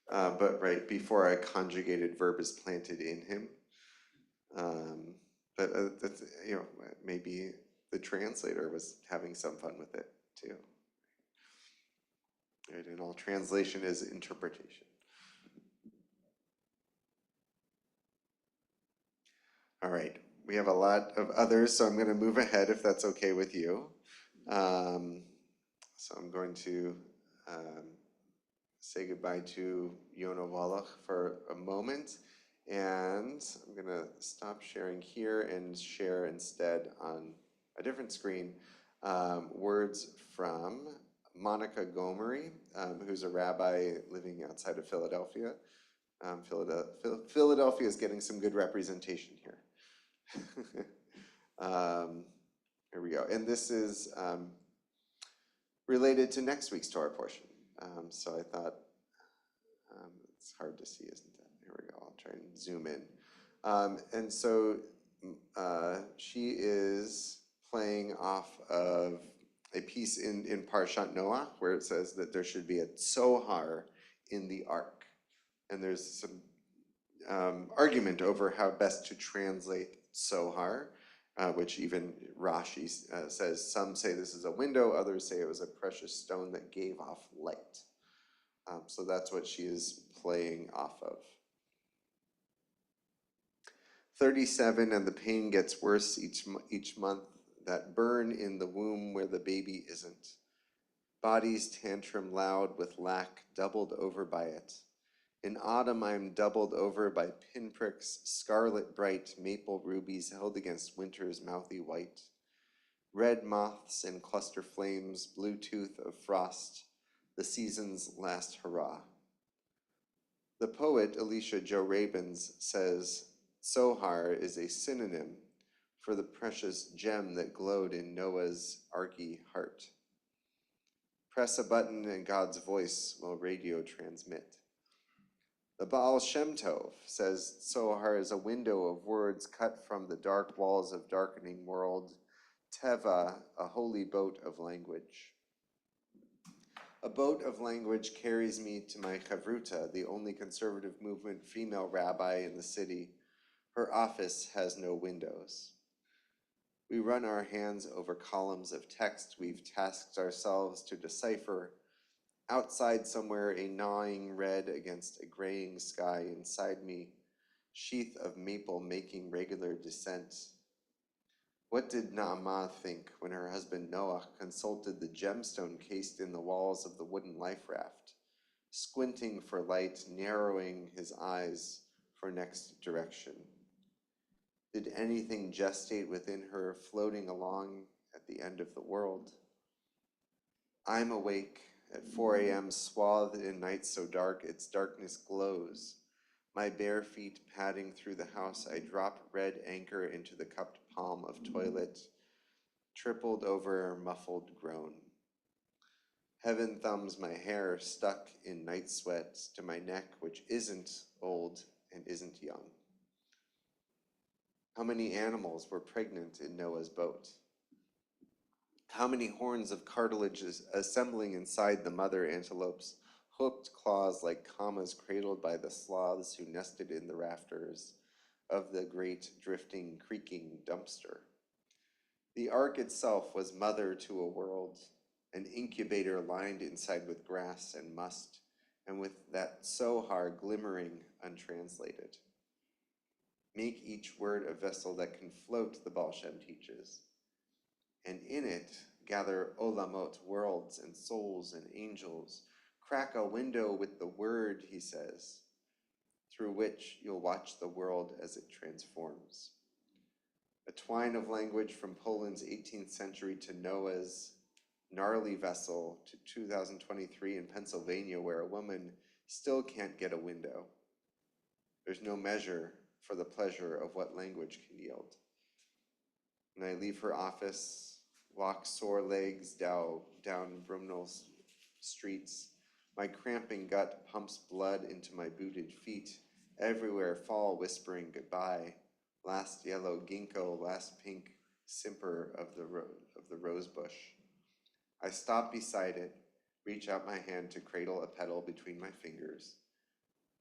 but right, before a conjugated verb is planted in him. But that's, maybe the translator was having some fun with it too. Right, and all translation is interpretation. All right, we have a lot of others, so I'm going to move ahead if that's okay with you. So I'm going to say goodbye to Yona Wallach for a moment, and I'm going to stop sharing here and share instead on a different screen words from Monica Gomery, who's a rabbi living outside of Philadelphia. Philadelphia is getting some good representation here. Here we go. And this is related to next week's Torah portion. So I thought, it's hard to see, isn't it? Here we go. I'll try and zoom in. And so she is playing off of a piece in Parshat Noah where it says that there should be a tzohar in the ark. And there's some argument over how best to translate tzohar, which even Rashi says. Some say this is a window, others say it was a precious stone that gave off light. So that's what she is playing off of. 37, and the pain gets worse each month, that burn in the womb where the baby isn't. Bodies tantrum loud with lack, doubled over by it. In autumn I am doubled over by pinpricks, scarlet bright, maple rubies held against winter's mouthy white. Red moths and cluster flames, blue tooth of frost, the season's last hurrah. The poet Elisha Joe Rabins says, Sohar is a synonym for the precious gem that glowed in Noah's arky heart. Press a button and God's voice will radio transmit. The Baal Shem Tov says Sohar is a window of words cut from the dark walls of darkening world. Teva, a holy boat of language. A boat of language carries me to my chavruta, the only conservative movement female rabbi in the city. Her office has no windows. We run our hands over columns of text we've tasked ourselves to decipher. Outside somewhere, a gnawing red against a graying sky. Inside me, sheath of maple making regular descent. What did Naamah think when her husband Noah consulted the gemstone cased in the walls of the wooden life raft, squinting for light, narrowing his eyes for next direction? Did anything gestate within her, floating along at the end of the world? I'm awake at 4 a.m., swathed in night so dark its darkness glows. My bare feet padding through the house, I drop red anchor into the cupped palm of toilet, tripled over, muffled groan. Heaven thumbs my hair stuck in night sweat to my neck, which isn't old and isn't young. How many animals were pregnant in Noah's boat? How many horns of cartilage assembling inside the mother antelope's hooked claws like commas cradled by the sloths who nested in the rafters of the great drifting, creaking dumpster? The ark itself was mother to a world, an incubator lined inside with grass and must, and with that Sohar glimmering untranslated. Make each word a vessel that can float, the Baal Shem teaches. And in it, gather olamot, worlds and souls and angels. Crack a window with the word, he says, through which you'll watch the world as it transforms. A twine of language from Poland's 18th century to Noah's gnarly vessel to 2023 in Pennsylvania, where a woman still can't get a window. There's no measure for the pleasure of what language can yield. When I leave her office, walk sore legs down Brumnel's streets, my cramping gut pumps blood into my booted feet. Everywhere fall whispering goodbye. Last yellow ginkgo, last pink simper of the rose bush. I stop beside it, reach out my hand to cradle a petal between my fingers.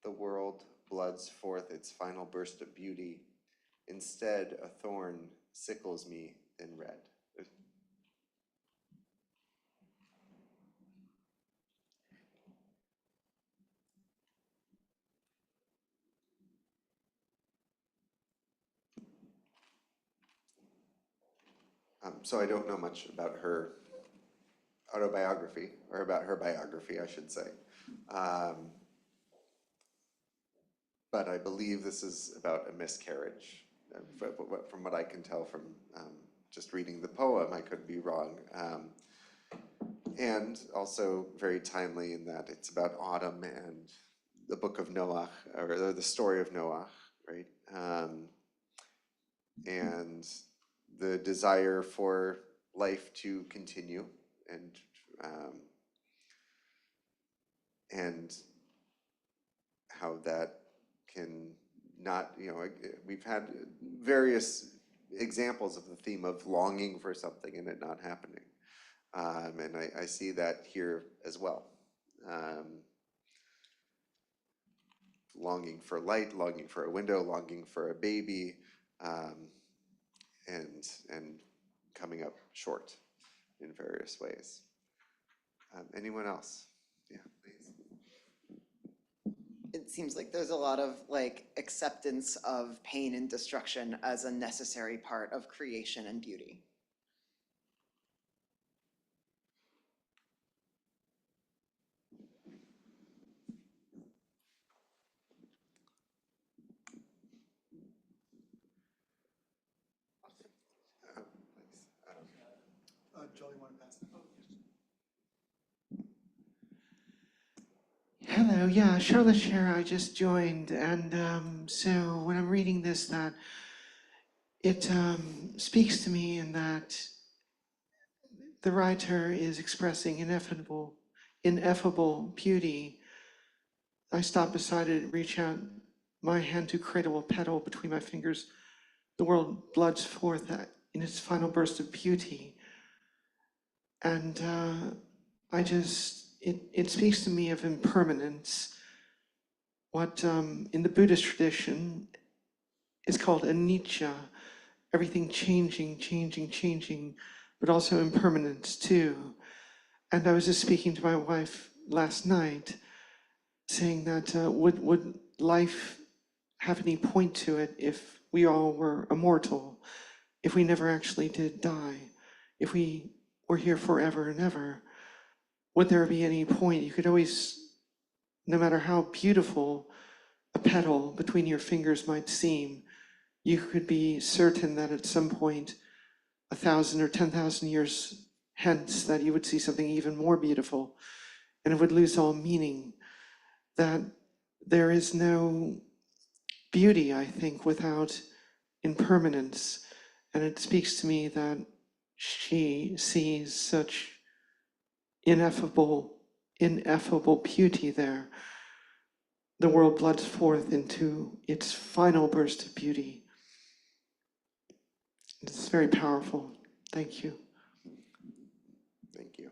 The world bloods forth its final burst of beauty. Instead, a thorn sickles me, then red. So I don't know much about her autobiography, or about her biography, I should say. But I believe this is about a miscarriage. From what I can tell from just reading the poem, I could be wrong. And also very timely in that it's about autumn and the book of Noah, or the story of Noah, right? And the desire for life to continue, and how that can not, we've had various examples of the theme of longing for something and it not happening. And I see that here as well. Longing for light, longing for a window, longing for a baby, and coming up short in various ways. Anyone else? Yeah, please. It seems like there's a lot of like acceptance of pain and destruction as a necessary part of creation and beauty. Joel, you want to pass that? Hello, yeah, Charlotte here. I just joined, and so when I'm reading this, that it speaks to me in that the writer is expressing ineffable beauty. I stop beside it, reach out my hand to cradle a petal between my fingers. The world bloods forth in its final burst of beauty, and it speaks to me of impermanence. What in the Buddhist tradition is called anicca, everything changing, but also impermanence too. And I was just speaking to my wife last night, saying that would life have any point to it if we all were immortal, if we never actually did die, if we were here forever and ever? Would there be any point? You could always, no matter how beautiful a petal between your fingers might seem, you could be certain that at some point, 1,000 or 10,000 years hence, that you would see something even more beautiful, and it would lose all meaning. That there is no beauty, I think, without impermanence. And it speaks to me that she sees such ineffable beauty there. The world bloods forth into its final burst of beauty. It's very powerful. Thank you. Thank you.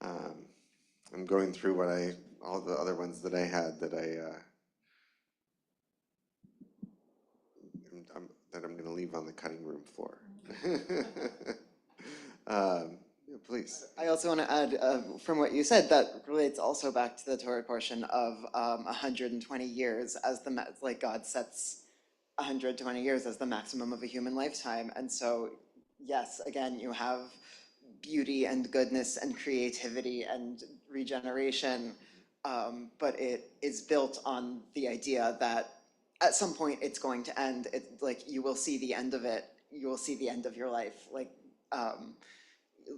I'm going through all the other ones that I had that I'm going to leave on the cutting room floor. Yeah, please. I also want to add, from what you said, that relates also back to the Torah portion of 120 years as like God sets 120 years as the maximum of a human lifetime. And so, yes, again, you have beauty and goodness and creativity and regeneration, but it is built on the idea that at some point it's going to end. Like you will see the end of it. You will see the end of your life. Like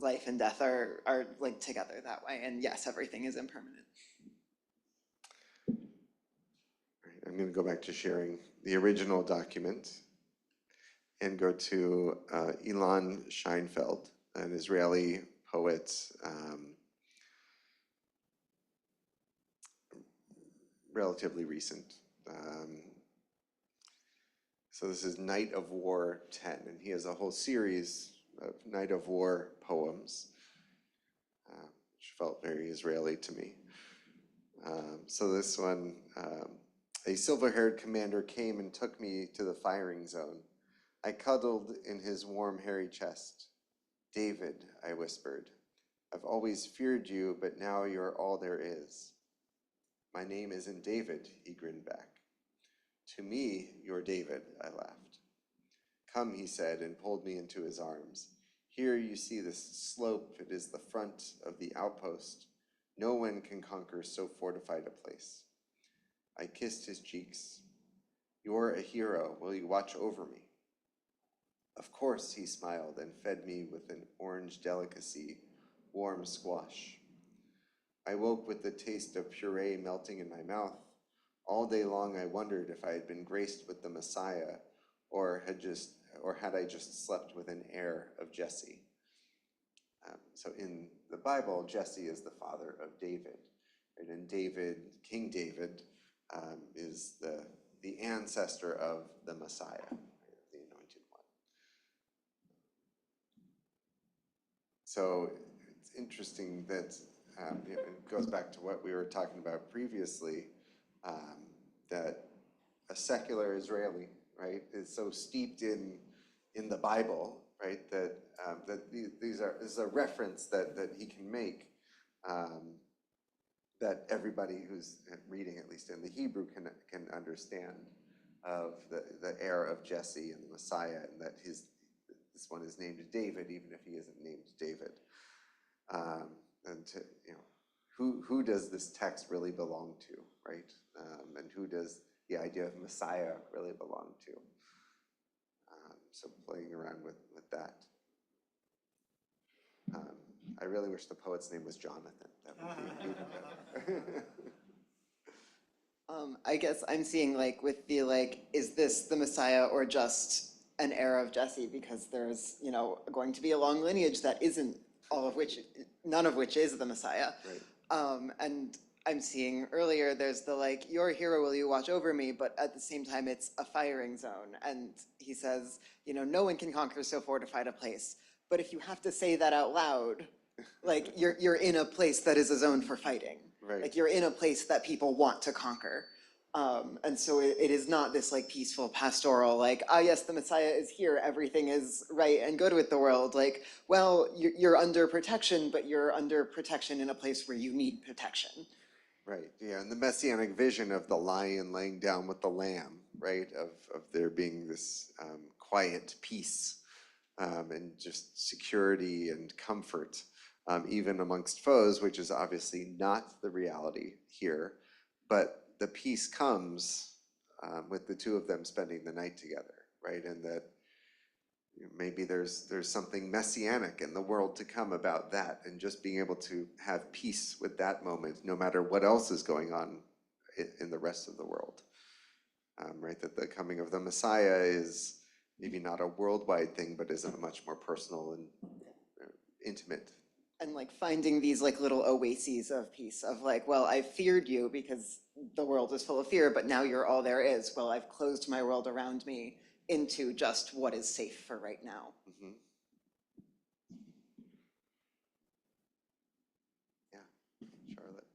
life and death are like together that way. And yes, everything is impermanent. I'm going to go back to sharing the original document and go to Ilan Scheinfeld, an Israeli poet, relatively recent. So this is Night of War 10, and he has a whole series of Night of War poems, which felt very Israeli to me. So this one, a silver-haired commander came and took me to the firing zone. I cuddled in his warm, hairy chest. David, I whispered, I've always feared you, but now you're all there is. My name isn't David, he grinned back. To me, you're David, I laughed. Come, he said, and pulled me into his arms. Here you see this slope. It is the front of the outpost. No one can conquer so fortified a place. I kissed his cheeks. You're a hero. Will you watch over me? Of course, he smiled and fed me with an orange delicacy, warm squash. I woke with the taste of puree melting in my mouth. All day long I wondered if I had been graced with the Messiah or had I just slept with an heir of Jesse. So in the Bible, Jesse is the father of David. And David, King David, is the ancestor of the Messiah, the anointed one. So it's interesting that it goes back to what we were talking about previously, that a secular Israeli, right, is so steeped in the Bible, right, that this is a reference that he can make, that everybody who's reading, at least in the Hebrew, can understand, of the heir of Jesse and the Messiah, and that this one is named David, even if he isn't named David. And to, who does this text really belong to, right? And who does the idea of Messiah really belong to? So playing around with that. I really wish the poet's name was Jonathan. That would be even better. I guess I'm seeing like with the is this the Messiah or just an heir of Jesse? Because there's, going to be a long lineage that isn't none of which is the Messiah. Right. And I'm seeing earlier there's the you're a hero, will you watch over me? But at the same time, it's a firing zone. And he says, no one can conquer so fortified a place. But if you have to say that out loud, you're in a place that is a zone for fighting. Right. You're in a place that people want to conquer. And so it is not this peaceful pastoral, yes, the Messiah is here, everything is right and good with the world. Well, you're under protection, but you're under protection in a place where you need protection. Right, yeah, and the messianic vision of the lion laying down with the lamb, right, of there being this quiet peace and just security and comfort, even amongst foes, which is obviously not the reality here, but the peace comes with the two of them spending the night together, right, and that maybe there's something messianic in the world to come about that, and just being able to have peace with that moment, no matter what else is going on in the rest of the world. Right, that the coming of the Messiah is maybe not a worldwide thing, but is a much more personal and intimate. And finding these little oases of peace of well, I feared you because the world is full of fear, but now you're all there is. Well, I've closed my world around me into just what is safe for right now. Mm-hmm. Yeah, Charlotte.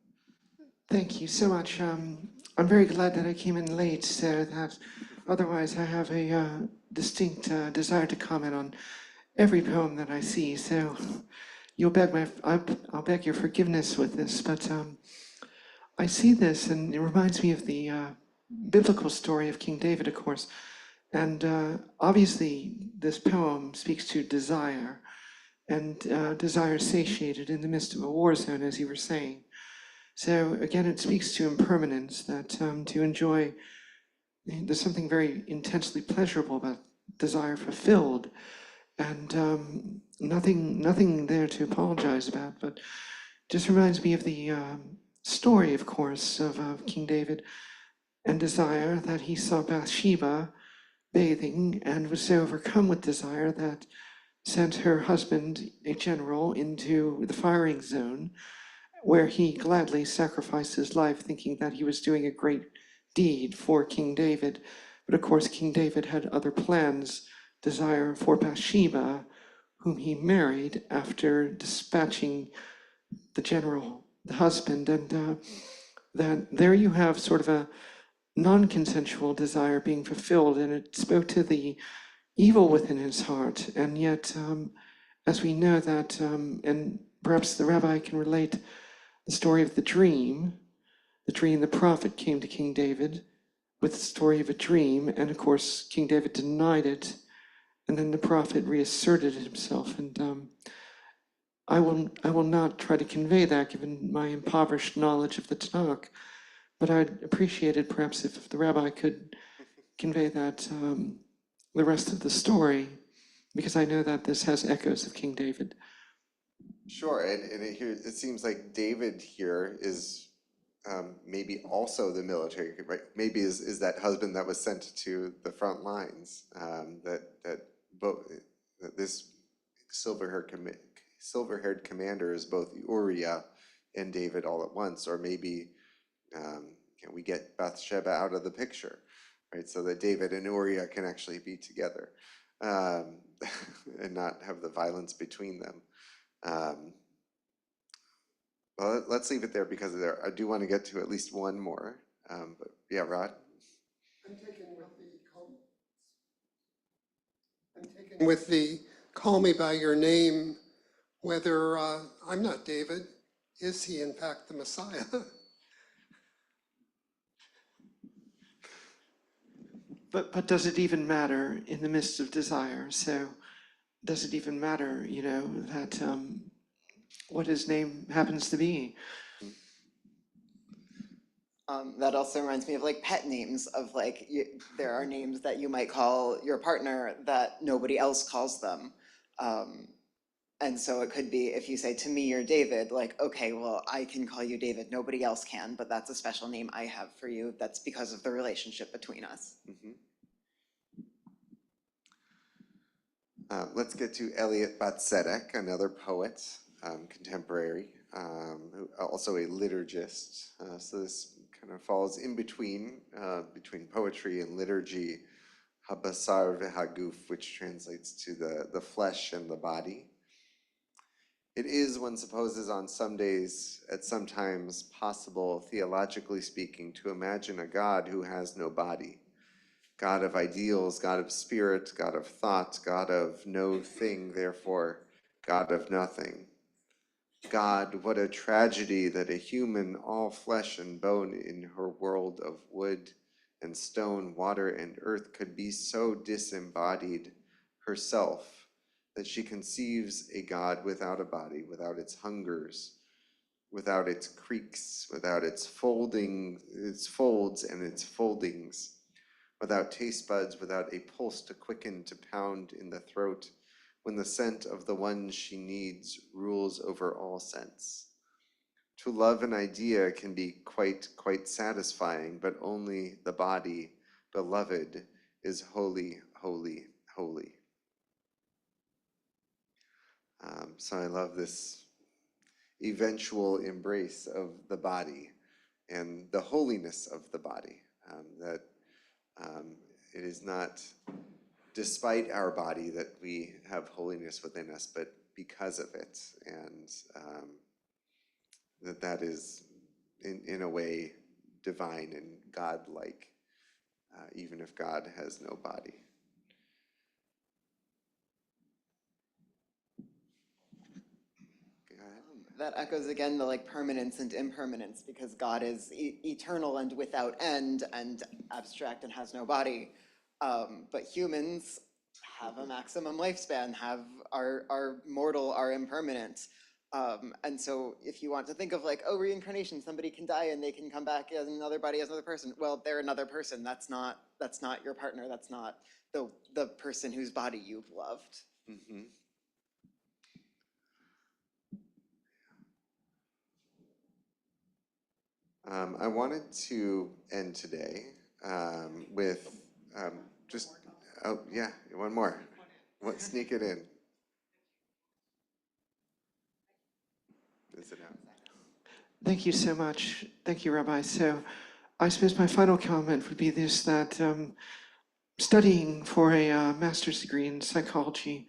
Thank you so much. I'm very glad that I came in late, so that otherwise I have a distinct desire to comment on every poem that I see. So I'll beg your forgiveness with this, but I see this, and it reminds me of the biblical story of King David, of course. And obviously, this poem speaks to desire, and desire satiated in the midst of a war zone, as you were saying. So again, it speaks to impermanence, that to enjoy, there's something very intensely pleasurable about desire fulfilled, and nothing there to apologize about, but just reminds me of the story, of course, of King David and desire, that he saw Bathsheba bathing and was so overcome with desire that sent her husband, a general, into the firing zone, where he gladly sacrificed his life, thinking that he was doing a great deed for King David. But of course, King David had other plans, desire for Bathsheba, whom he married after dispatching the general, the husband. And that there you have sort of a non-consensual desire being fulfilled, and it spoke to the evil within his heart. And yet, as we know that, and perhaps the rabbi can relate the story of the dream the prophet came to King David with the story of a dream, and of course, King David denied it, and then the prophet reasserted himself. And I will not try to convey that, given my impoverished knowledge of the Tanakh, but I'd appreciate it perhaps if the rabbi could convey that, the rest of the story, because I know that this has echoes of King David. Sure, and it seems like David here is maybe also the military, right? Maybe is that husband that was sent to the front lines, that this silver-haired commander is both Uriah and David all at once, or maybe we get Bathsheba out of the picture, right? So that David and Uriah can actually be together, and not have the violence between them. Well, let's leave it there because I do want to get to at least one more. But yeah, Rod? I'm taken with the call me by your name, whether I'm not David, is he in fact the Messiah? But does it even matter in the midst of desire? So does it even matter, that what his name happens to be? That also reminds me of like pet names of like, there are names that you might call your partner that nobody else calls them. And so it could be, if you say, to me, you're David, like, okay, well, I can call you David, nobody else can, but that's a special name I have for you. That's because of the relationship between us. Mm-hmm. Let's get to Eliot Bat-Tzedek, another poet, contemporary, also a liturgist. So this kind of falls in between poetry and liturgy, habasar v'haguf, which translates to the flesh and the body. It is, one supposes, on some days, at some times, possible, theologically speaking, to imagine a God who has no body. God of ideals, God of spirit, God of thought, God of no thing, therefore, God of nothing. God, what a tragedy that a human, all flesh and bone in her world of wood and stone, water and earth, could be so disembodied herself that she conceives a God without a body, without its hungers, without its creaks, without its folds and its foldings, without taste buds, without a pulse to quicken, to pound in the throat, when the scent of the one she needs rules over all sense. To love an idea can be quite satisfying, but only the body, beloved, is holy, holy, holy. So I love this eventual embrace of the body and the holiness of the body, that it is not despite our body that we have holiness within us, but because of it, and that is in a way divine and godlike, even if God has no body. that echoes again the like permanence and impermanence, because God is eternal and without end and abstract and has no body. But humans have a maximum lifespan, are mortal, are impermanent. And so if you want to think of like, oh, reincarnation, somebody can die and they can come back as another body, as another person. Well, they're another person. That's not your partner. That's not the person whose body you've loved. Mhm. I wanted to end today with just, oh yeah, one more. Sneak it in. Is it out? Thank you so much. Thank you, Rabbi. So I suppose my final comment would be this, that studying for a master's degree in psychology,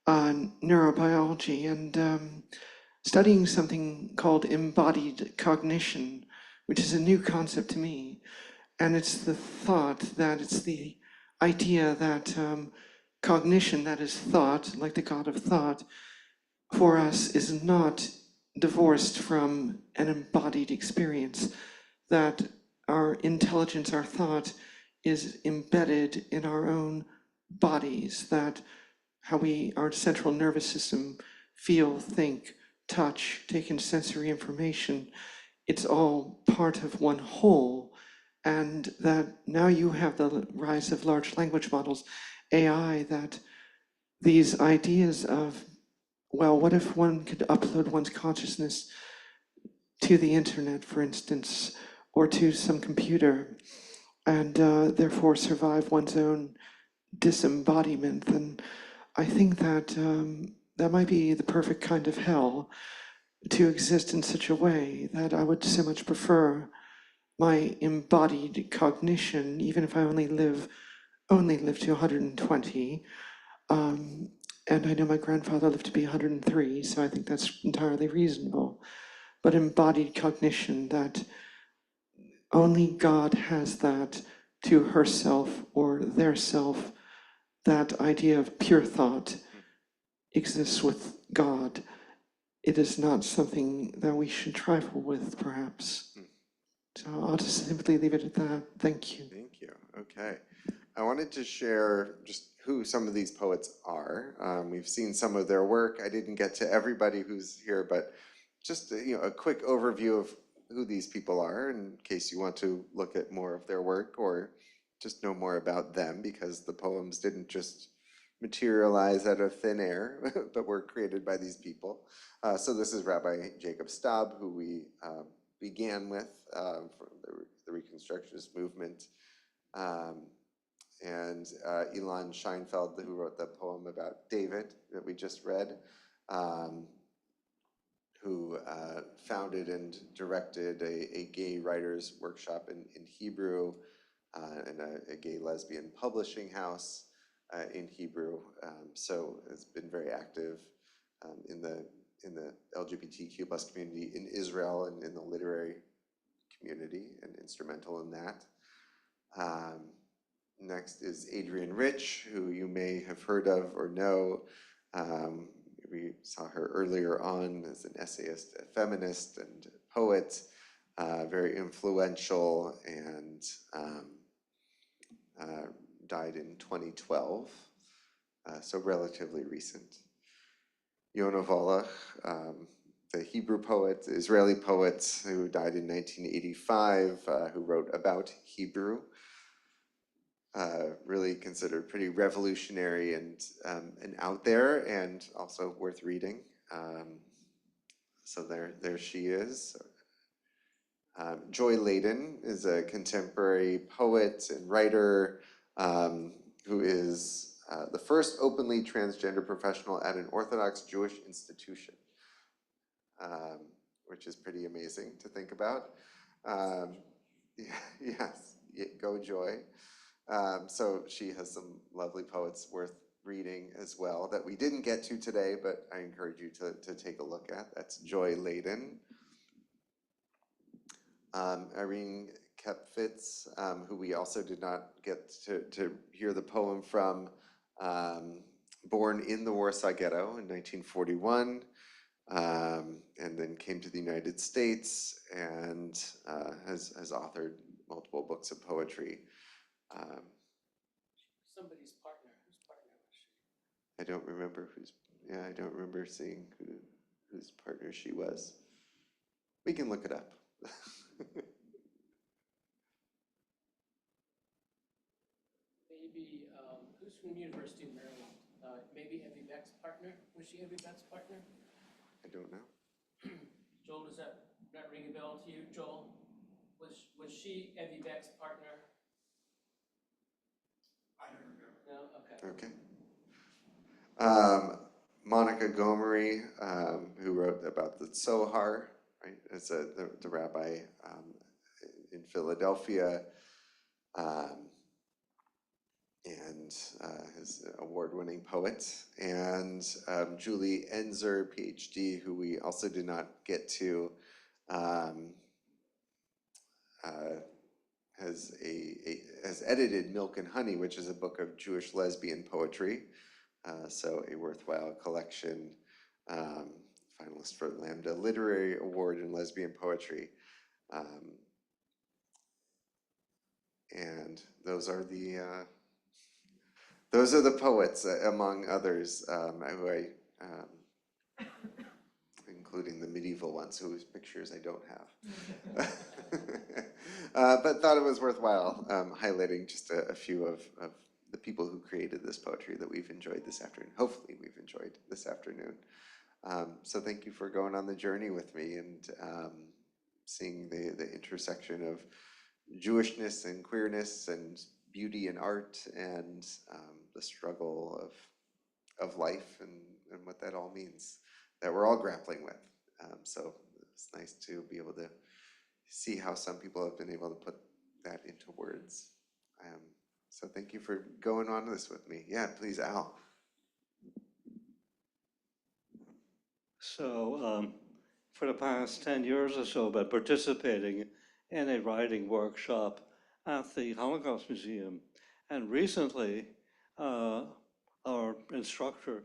neurobiology, and studying something called embodied cognition, which is a new concept to me. And it's the thought that it's the idea that cognition, that is thought, like the God of thought, for us is not divorced from an embodied experience, that our intelligence, our thought is embedded in our own bodies, that our central nervous system feel, think, touch, take in sensory information, it's all part of one whole. And that now you have the rise of large language models, AI, that these ideas of, well, what if one could upload one's consciousness to the internet, for instance, or to some computer, and therefore survive one's own disembodiment? And I think that that might be the perfect kind of hell, to exist in such a way that I would so much prefer my embodied cognition, even if I only live to 120. And I know my grandfather lived to be 103, so I think that's entirely reasonable. But embodied cognition, that only God has that to herself or their self, that idea of pure thought exists with God. It is not something that we should trifle with, perhaps. So I'll just simply leave it at that. Thank you. Thank you. Okay. I wanted to share just who some of these poets are. We've seen some of their work. I didn't get to everybody who's here, but just a quick overview of who these people are in case you want to look at more of their work or just know more about them, because the poems didn't just materialize out of thin air, but were created by these people. So this is Rabbi Jacob Stab, who we began with from the Reconstructionist movement. And Elon Scheinfeld, who wrote the poem about David that we just read, who founded and directed a gay writers workshop in Hebrew and a gay lesbian publishing house in Hebrew. So has been very active in the LGBTQ plus community in Israel and in the literary community, and instrumental in that. Next is Adrienne Rich, who you may have heard of or know. We saw her earlier on as an essayist, a feminist, and poet, very influential, and died in 2012, so relatively recent. Yonah Volach, the Hebrew poet, Israeli poet who died in 1985, who wrote about Hebrew. Really considered pretty revolutionary and out there, and also worth reading. So there she is. Joy Layden is a contemporary poet and writer who is the first openly transgender professional at an Orthodox Jewish institution, which is pretty amazing to think about. Yes, go Joy. So she has some lovely poets worth reading as well that we didn't get to today, but I encourage you to take a look at. That's Joy Layden. Irene Kepfitz, who we also did not get to hear the poem from, born in the Warsaw Ghetto in 1941, and then came to the United States and has authored multiple books of poetry. Somebody's partner, whose partner was she? I don't remember I don't remember seeing whose partner she was. We can look it up. Maybe, who's from University of Maryland? Maybe Evie Beck's partner? Was she Evie Beck's partner? I don't know. Joel, does that ring a bell to you, Joel? Was she Evie Beck's partner? I don't remember. No? Okay. Okay. Monica Gomery, who wrote about the Tzohar, right, as the rabbi in Philadelphia, and his award-winning poet, and Julie Enzer, PhD, who we also did not get to, has edited Milk and Honey, which is a book of Jewish lesbian poetry. So a worthwhile collection, finalist for Lambda Literary Award in Lesbian Poetry. And those are the poets, among others, including the medieval ones, whose pictures I don't have. But thought it was worthwhile highlighting just a few of the people who created this poetry that we've enjoyed this afternoon. Hopefully we've enjoyed this afternoon. So thank you for going on the journey with me and seeing the intersection of Jewishness and queerness and beauty and art and the struggle of life and what that all means that we're all grappling with. So it's nice to be able to see how some people have been able to put that into words. So thank you for going on this with me. Yeah, please, Al. So for the past 10 years or so, I've been participating in a writing workshop at the Holocaust Museum. And recently, our instructor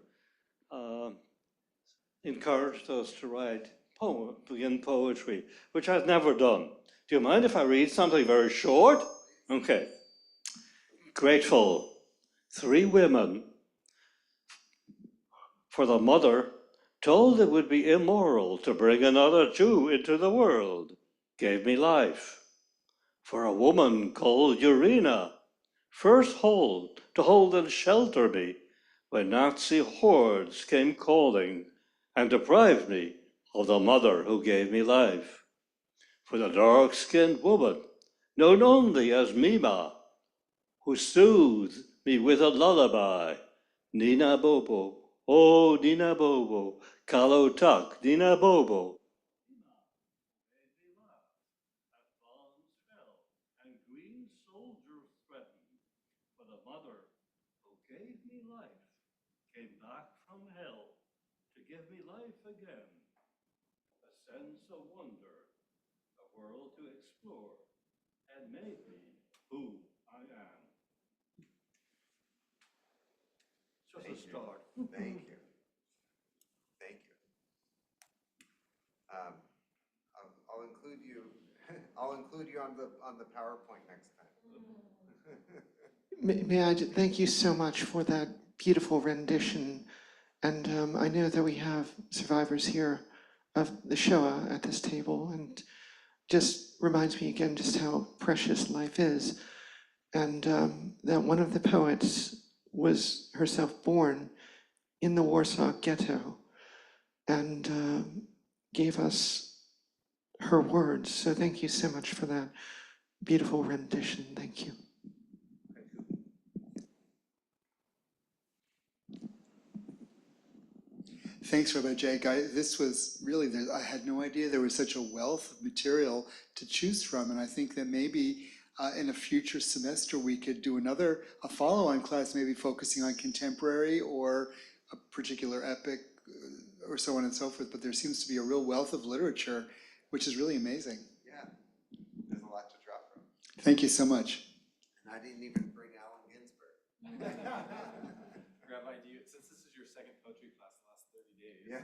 encouraged us to begin poetry, which I've never done. Do you mind if I read something very short? Okay. Grateful. 3 women for the mother told it would be immoral to bring another Jew into the world, gave me life. For a woman called Urina, first to hold and shelter me when Nazi hordes came calling and deprived me of the mother who gave me life. For the dark-skinned woman, known only as Mima, who soothed me with a lullaby, Nina Bobo, oh Nina Bobo, Kalotak, Nina Bobo. Mima made me laugh as bombs fell and green soldiers threatened, for the mother who gave me life came back from hell to give me life again. A sense of wonder, a world to explore, and made me who I am. Just a start. Thank you. Thank you. I'll include you. I'll include you on the PowerPoint next time. May I thank you so much for that beautiful rendition. And I know that we have survivors here of the Shoah at this table, and just reminds me again just how precious life is. And that one of the poets was herself born in the Warsaw Ghetto and gave us her words. So thank you so much for that beautiful rendition. Thank you. Thanks, Rabbi Jake. This was really, I had no idea there was such a wealth of material to choose from. And I think that maybe in a future semester, we could do a follow-on class, maybe focusing on contemporary or a particular epic or so on and so forth. But there seems to be a real wealth of literature, which is really amazing. Yeah, there's a lot to draw from. Thank you so much. And I didn't even bring Allen Ginsberg. Rabbi, since this is your second poetry class the last 30 days, Yeah.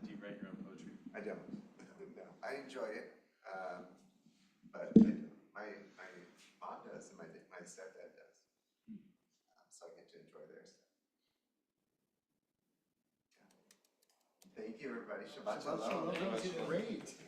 do you write your own poetry? I don't. No, I enjoy it, but my mom does and my stepdad does. So I get to enjoy their stuff. Yeah. Thank you, everybody. Shabbat shalom. That was great.